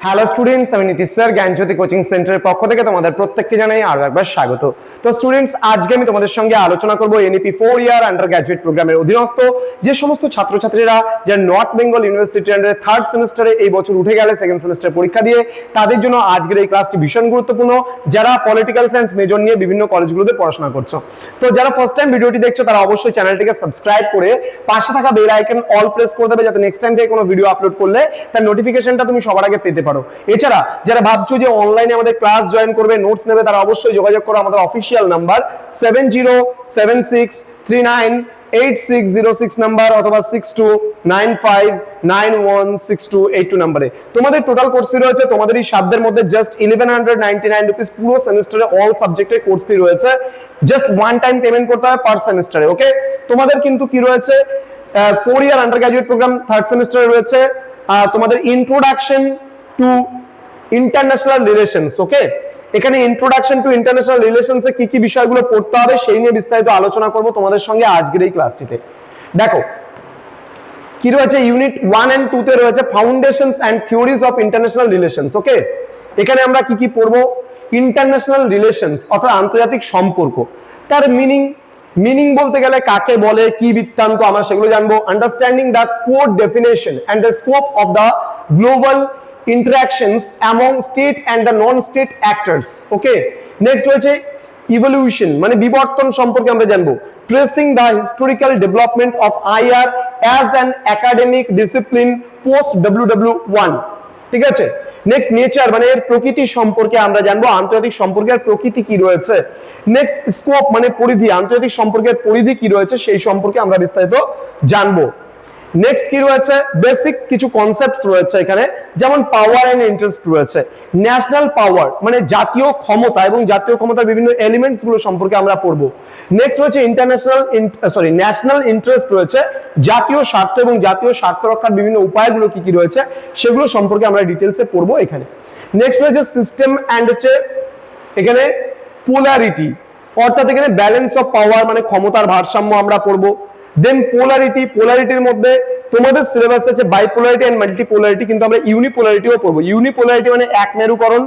Hello students, আমি Nitish sir জ্ঞানজ্যোতি coaching সেন্টারের পক্ষ থেকে তোমাদের প্রত্যেককে জানাই আরো একবার স্বাগত। তো স্টুডেন্টস, আজকে আমি তোমাদের সঙ্গে আলোচনা করব এনইপি 4 ইয়ার আন্ডার গ্র্যাজুয়েট প্রোগ্রামের অধীনস্থ যে সমস্ত ছাত্রছাত্রীরা যারা নর্থ বেঙ্গল ইউনিভার্সিটি আন্ডারে থার্ড সেমিস্টারে এই বছর উঠে গেলে সেকেন্ড সেমিস্টার পরীক্ষা দিয়ে, তাদের জন্য আজকের এই ক্লাসটি ভীষণ গুরুত্বপূর্ণ। যারা পলিটিক্যাল সায়েন্স মেজর নিয়ে বিভিন্ন কলেজগুলোতে পড়াশোনা করছো, তো যারা ফার্স্ট টাইম ভিডিওটি দেখছো তারা অবশ্যই চ্যানেলটিকে সাবস্ক্রাইব করে পাশে থাকা বেল আইকন অল প্রেস করে দেবে, যাতে নেক্সট টাইম থেকে কোনো ভিডিও আপলোড করলে তার নোটিফিকেশনটা তুমি সবার আগে পেতে পারো। এছাড়া যারা ভাবছো যে অনলাইনে আমাদের ক্লাস জয়েন করবে, নোটস নেবে, তারা অবশ্যই যোগাযোগ করো আমাদের অফিসিয়াল নাম্বার 7076398606 নাম্বার অথবা 6295916282 নাম্বারে। তোমাদের টোটাল কোর্স ফি রয়েছে তোমাদের এই সাধ্যের মধ্যে জাস্ট 1199 রুপিস পুরো সেমিস্টারে অল সাবজেক্টের কোর্স ফি রয়েছে। জাস্ট ওয়ান টাইম পেমেন্ট করতে হবে পার সেমিস্টারে। ওকে, তোমাদের কিন্তু কি রয়েছে, 4 year undergraduate program third সেমিস্টারে রয়েছে তোমাদের introduction to international relations. Okay, এখানে ইন্ট্রোডাকশন টু ইন্টারন্যাশনাল রিলেশনস এ কি কি বিষয়গুলো পড়তে হবে সেই নিয়ে বিস্তারিত আলোচনা করব তোমাদের সঙ্গে আজকের এই ক্লাসটিতে। দেখো কি রয়েছে, ইউনিট 1 এন্ড 2 তে রয়েছে foundations and theories of international relations. Okay, এখানে আমরা কি কি পড়ব, ইন্টারন্যাশনাল রিলেশনস অর্থাৎ আন্তর্জাতিক সম্পর্ক, তার মিনিং বলতে গেলে কাকে বলে, কি বৃত্তান্ত, আমরা সেগুলো জানবো। Understanding the code definition and the scope of the global interactions among state and the non-state actors. Okay, next রয়েছে evolution মানে বিবর্তন সম্পর্কে আমরা জানবো। tracing the historical development of IR as an academic discipline post WW1, ঠিক আছে। Next nature মানে এর প্রকৃতি সম্পর্কে আমরা জানবো, আন্তর্জাতিক সম্পর্কের প্রকৃতি কি রয়েছে। নেক্সট স্কোপ মানে পরিধি, আন্তর্জাতিক সম্পর্কের পরিধি কি রয়েছে সেই সম্পর্কে আমরা বিস্তারিত জানবো। নেক্সট কি রয়েছে, বেসিক কিছু কনসেপ্টস রয়েছে এখানে, যেমন পাওয়ার এন্ড ইন্টারেস্ট রয়েছে। ন্যাশনাল পাওয়ার মানে জাতীয় ক্ষমতা এবং জাতীয় ক্ষমতার বিভিন্ন এলিমেন্টস গুলো সম্পর্কে আমরা পড়বো। নেক্সট রয়েছে ন্যাশনাল ইন্টারেস্ট রয়েছে, জাতীয় স্বার্থ এবং জাতীয় স্বার্থ রক্ষার বিভিন্ন উপায়গুলো কি কি রয়েছে সেগুলো সম্পর্কে আমরা ডিটেলসে পড়বো এখানে। নেক্সট রয়েছে সিস্টেম এন্ড হচ্ছে এখানে পোলারিটি, অর্থাৎ এখানে ব্যালেন্স অফ পাওয়ার মানে ক্ষমতার ভারসাম্য আমরা পড়বো। দেন পোলারিটির মধ্যে তোমাদের সিলেবাস আছে বাইপোলারিটি এন্ড মাল্টিপোলারিটি, কিন্তু আমরা ইউনিপোলারিটিও পড়বো। ইউনিপোলারিটি মানে এক মেরুকরণ,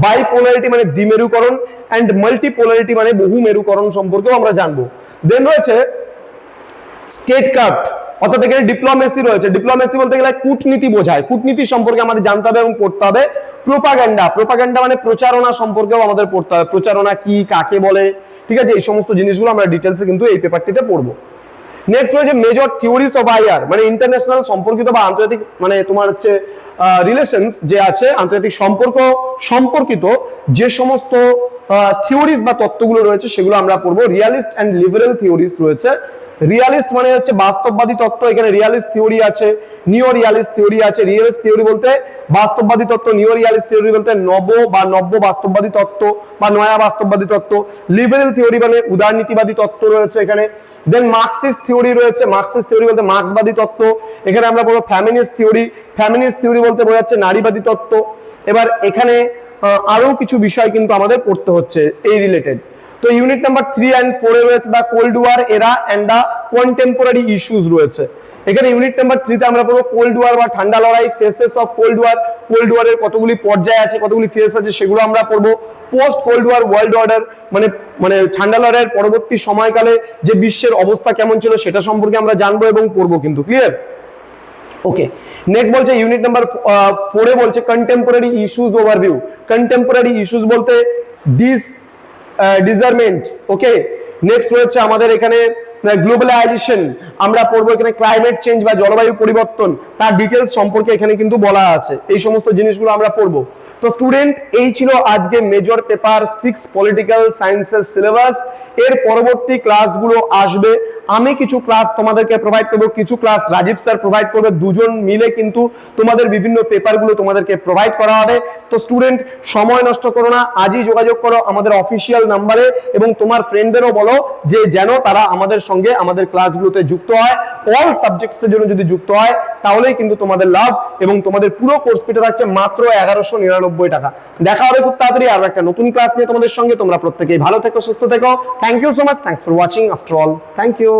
বাইপোলারিটি মানে দ্বিমেরুকরণ, এন্ড মাল্টিপোলারিটি মানে বহু মেরুকরণ সম্পর্কেও আমরা জানবো। দেন রয়েছে স্টেটক্রাফট, অর্থাৎ এখানে ডিপ্লোমেসি রয়েছে। ডিপ্লোমেসি বলতে গেলে কূটনীতি বোঝায়, কূটনীতি সম্পর্কে আমাদের জানতে হবে এবং পড়তে হবে। প্রোপাগান্ডা মানে প্রচারণা সম্পর্কেও আমাদের পড়তে হবে, প্রচারণা কি, কাকে বলে, ঠিক আছে। এই সমস্ত জিনিসগুলো আমরা ডিটেলসে কিন্তু এই পেপারটিতে পড়বো। নেক্সট রয়েছে মেজর থিওরিজ অফ আইআর মানে ইন্টারন্যাশনাল সম্পর্কিত বা আন্তর্জাতিক মানে তোমার হচ্ছে রিলেশনস যে আছে, আন্তর্জাতিক সম্পর্ক সম্পর্কিত যে সমস্ত থিওরিজ বা তত্ত্বগুলো রয়েছে সেগুলো আমরা পড়বো। রিয়ালিস্ট এন্ড লিবারেল থিওরিজ রয়েছে। রিয়ালিস্ট মানে হচ্ছে বাস্তববাদী তত্ত্ব, এখানে রিয়ালিস্ট থিওরি আছে, নিও রিয়ালিস্ট থিওরি আছে। রিয়ালিস্ট থিওরি বলতে বাস্তববাদী তত্ত্ব, নিও রিয়ালিস্ট থিওরি বলতে নব্য বাস্তববাদী তত্ত্ব বা নয়া বাস্তববাদী তত্ত্ব। লিবারেল থিওরি মানে উদারনীতিবাদী তত্ত্ব রয়েছে এখানে। দেন মার্কসিস্ট থিওরি রয়েছে, মার্কসিস্ট থিওরি বলতে মার্ক্সবাদী তত্ত্ব। এখানে আমরা বলবো ফ্যামিনিস্ট থিওরি বলতে বোঝাচ্ছে নারীবাদী তত্ত্ব। এবার এখানে আরো কিছু বিষয় কিন্তু আমাদের পড়তে হচ্ছে এই রিলেটেড। তো ইউনিট নাম্বার 3 এন্ড 4 এ রয়েছে দা কোল্ড ওয়ার এরা এন্ড দা কন্টেম্পোরারি ইস্যুস রয়েছে। এখানে ইউনিট নাম্বার 3 তে আমরা পড়বো কোল্ড ওয়ার বা ঠান্ডা লড়াই, phases of cold war. Cold ওয়ারের কতগুলি পর্যায় আছে, কতগুলি ফেস আছে সেগুলো আমরা পড়বো। Post cold war world order মানে ঠান্ডা লড়াইয়ের পরবর্তী সময়কালে যে বিশ্বের অবস্থা কেমন ছিল সেটা সম্পর্কে আমরা জানবো এবং পড়বো কিন্তু। ক্লিয়ার? ওকে, নেক্সট বলছে ইউনিট নাম্বার 4 এ বলছে contemporary issues overview. Contemporary issues বলতে ডিজারমেন্টস। ওকে, নেক্সট রয়েছে আমাদের এখানে গ্লোবালাইজেশন, আমরা পড়বো এখানে ক্লাইমেট চেঞ্জ বা জলবায়ু পরিবর্তন, তার ডিটেলস সম্পর্কে এখানে কিন্তু বলা আছে। এই সমস্ত জিনিসগুলো আমরা পড়বো। তো স্টুডেন্ট, এই ছিল আজকে মেজর পেপার 6 পলিটিক্যাল সায়েন্সের সিলেবাস। এর পরবর্তী ক্লাসগুলো আসবে, আমি কিছু ক্লাস তোমাদেরকে প্রোভাইড করবো, কিছু ক্লাস রাজীব স্যার প্রোভাইড করবে, দুজন মিলে কিন্তু তোমাদের বিভিন্ন পেপারগুলো তোমাদেরকে প্রোভাইড করা হবে। তো স্টুডেন্ট, সময় নষ্ট করো না, আজই যোগাযোগ করো আমাদের অফিসিয়াল নাম্বারে এবং তোমার ফ্রেন্ডদেরও বলো যে যেন তারা আমাদের সঙ্গে আমাদের ক্লাসগুলোতে যুক্ত হয়। অল সাবজেক্টসের জন্য যদি যুক্ত হয় তাহলেই কিন্তু তোমাদের লাভ, এবং তোমাদের পুরো কোর্স ফিটা থাকছে মাত্র 1199 টাকা। দেখা হবে খুব তাড়াতাড়ি আর একটা নতুন ক্লাস নিয়ে তোমাদের সঙ্গে। তোমরা প্রত্যেকেই ভালো থেকো, সুস্থ থেকো। Thank you so much, thanks for watching after all, thank you.